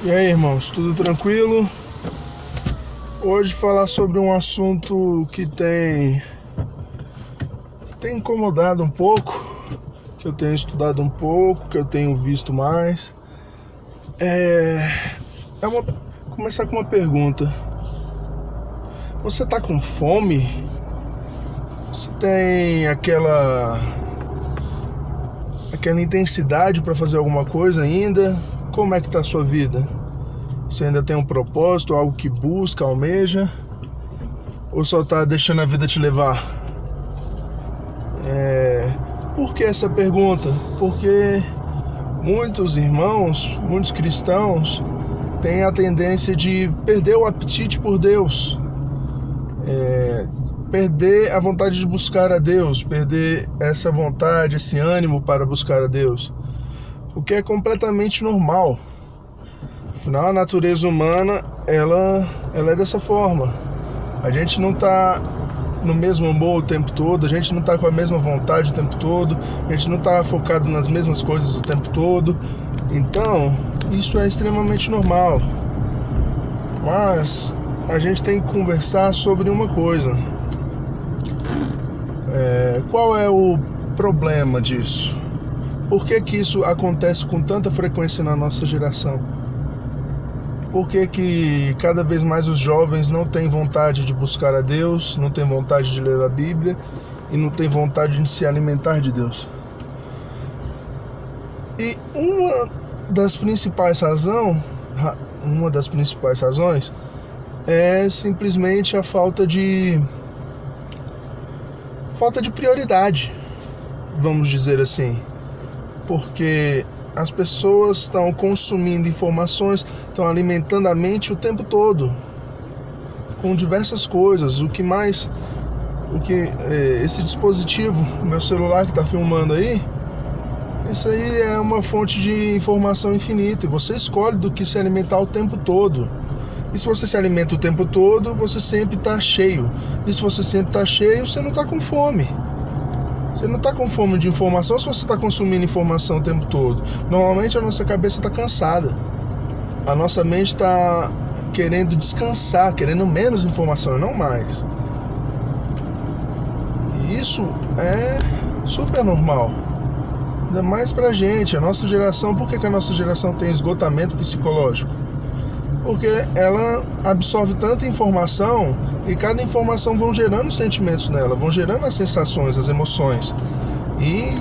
E aí, irmãos, tudo tranquilo? Hoje falar sobre um assunto que tem incomodado um pouco, que eu tenho estudado um pouco, que eu tenho visto mais. Começar com uma pergunta. Você tá com fome? Você tem aquela intensidade para fazer alguma coisa ainda? Como é que tá a sua vida? Você ainda tem um propósito, algo que busca, almeja? Ou só tá deixando a vida te levar? Por que essa pergunta? Porque muitos irmãos, muitos cristãos têm a tendência de perder o apetite por Deus, perder a vontade de buscar a Deus, perder essa vontade, esse ânimo para buscar a Deus, o que é completamente normal. Afinal, a natureza humana, ela é dessa forma. A gente não está no mesmo humor o tempo todo, a gente não está com a mesma vontade o tempo todo, a gente não está focado nas mesmas coisas o tempo todo. Então, isso é extremamente normal. Mas a gente tem que conversar sobre uma coisa. Qual é o problema disso? Por que isso acontece com tanta frequência na nossa geração? Por que cada vez mais os jovens não têm vontade de buscar a Deus, não têm vontade de ler a Bíblia e não têm vontade de se alimentar de Deus? E uma das principais razões é simplesmente a falta de prioridade, vamos dizer assim. Porque as pessoas estão consumindo informações, estão alimentando a mente o tempo todo com diversas coisas. Esse dispositivo, meu celular que está filmando aí, isso aí é uma fonte de informação infinita e você escolhe do que se alimentar o tempo todo. E se você se alimenta o tempo todo, você sempre está cheio. E se você sempre está cheio, você não está com fome. Você não está com fome de informação se você está consumindo informação o tempo todo. Normalmente a nossa cabeça está cansada. A nossa mente está querendo descansar, querendo menos informação e não mais. E isso é super normal. Ainda mais pra gente, a nossa geração. Por que a nossa geração tem esgotamento psicológico? Porque ela absorve tanta informação e cada informação vão gerando sentimentos nela, vão gerando as sensações, as emoções. E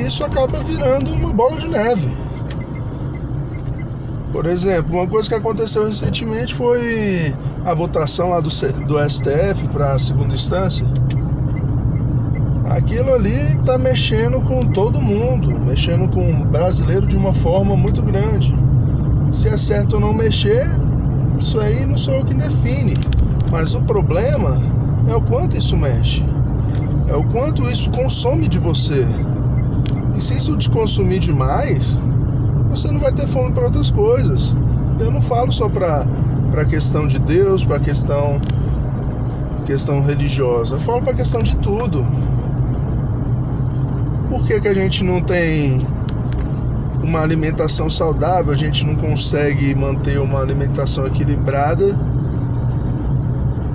isso acaba virando uma bola de neve. Por exemplo, uma coisa que aconteceu recentemente foi a votação lá do STF para a segunda instância. Aquilo ali está mexendo com todo mundo, mexendo com o brasileiro de uma forma muito grande. Se é certo ou não mexer, isso aí não sou eu que define. Mas o problema é o quanto isso mexe. É o quanto isso consome de você. E se isso te consumir demais, você não vai ter fome para outras coisas. Eu não falo só para questão de Deus, para questão religiosa. Eu falo para questão de tudo. Por que a gente não tem uma alimentação saudável, a gente não consegue manter uma alimentação equilibrada?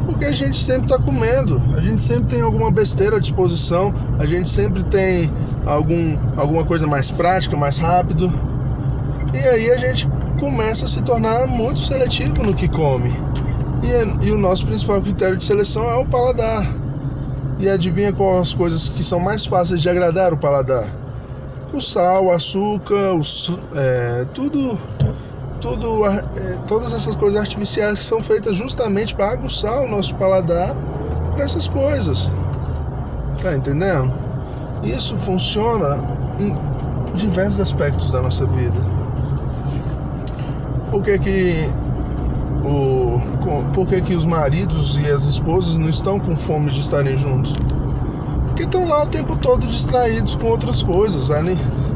Porque a gente sempre está comendo, a gente sempre tem alguma besteira à disposição, a gente sempre tem alguma coisa mais prática, mais rápido. E aí a gente começa a se tornar muito seletivo no que come. E o nosso principal critério de seleção é o paladar. E adivinha quais as coisas que são mais fáceis de agradar o paladar? O sal, o açúcar, todas essas coisas artificiais que são feitas justamente para aguçar o nosso paladar para essas coisas. Tá entendendo? Isso funciona em diversos aspectos da nossa vida. Por que os maridos e as esposas não estão com fome de estarem juntos? Porque estão lá o tempo todo distraídos com outras coisas,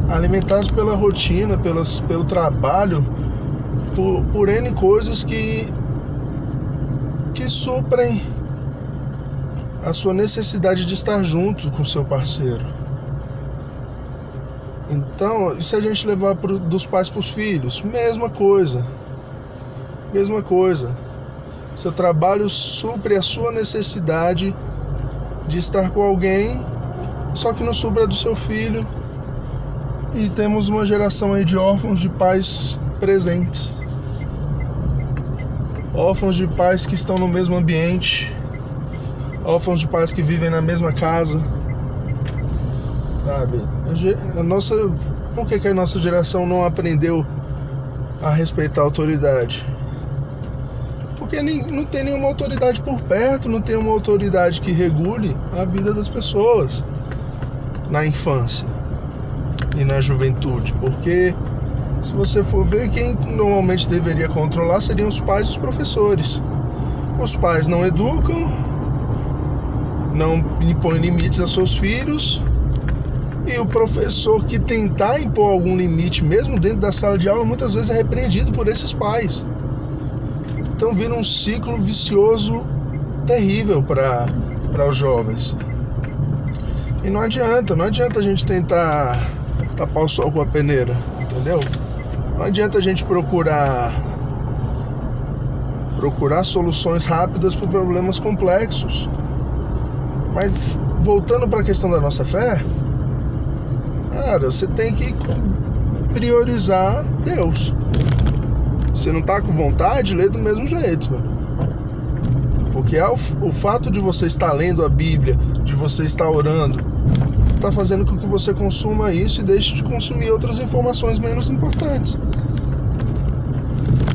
alimentados pela rotina, pelo trabalho, por N coisas que suprem a sua necessidade de estar junto com seu parceiro. Então, e se a gente levar dos pais para os filhos? Mesma coisa. Mesma coisa. Seu trabalho supre a sua necessidade de estar com alguém, só que não supra do seu filho. E temos uma geração aí de órfãos de pais presentes. Órfãos de pais que estão no mesmo ambiente. Órfãos de pais que vivem na mesma casa. Sabe? Por que a nossa geração não aprendeu a respeitar a autoridade? Porque não tem nenhuma autoridade por perto, não tem uma autoridade que regule a vida das pessoas na infância e na juventude. Porque se você for ver, quem normalmente deveria controlar seriam os pais e os professores. Os pais não educam, não impõem limites a seus filhos, e o professor que tentar impor algum limite, mesmo dentro da sala de aula, muitas vezes é repreendido por esses pais. Então vira um ciclo vicioso terrível para os jovens. E não adianta a gente tentar tapar o sol com a peneira, entendeu? Não adianta a gente procurar soluções rápidas para problemas complexos. Mas voltando para a questão da nossa fé, cara, você tem que priorizar Deus. Se não tá com vontade, lê do mesmo jeito, mano. Porque o fato de você estar lendo a Bíblia, de você estar orando, tá fazendo com que você consuma isso e deixe de consumir outras informações menos importantes.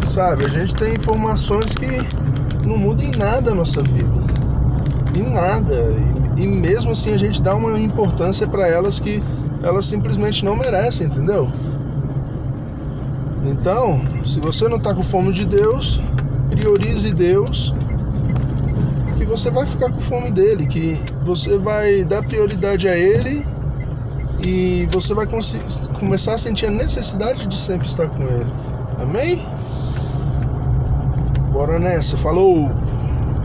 Sabe, a gente tem informações que não mudam em nada a nossa vida. Em nada. E mesmo assim a gente dá uma importância para elas que elas simplesmente não merecem, entendeu? Então, se você não está com fome de Deus, priorize Deus, que você vai ficar com fome dele, que você vai dar prioridade a ele e você vai começar a sentir a necessidade de sempre estar com ele. Amém? Bora nessa, falou!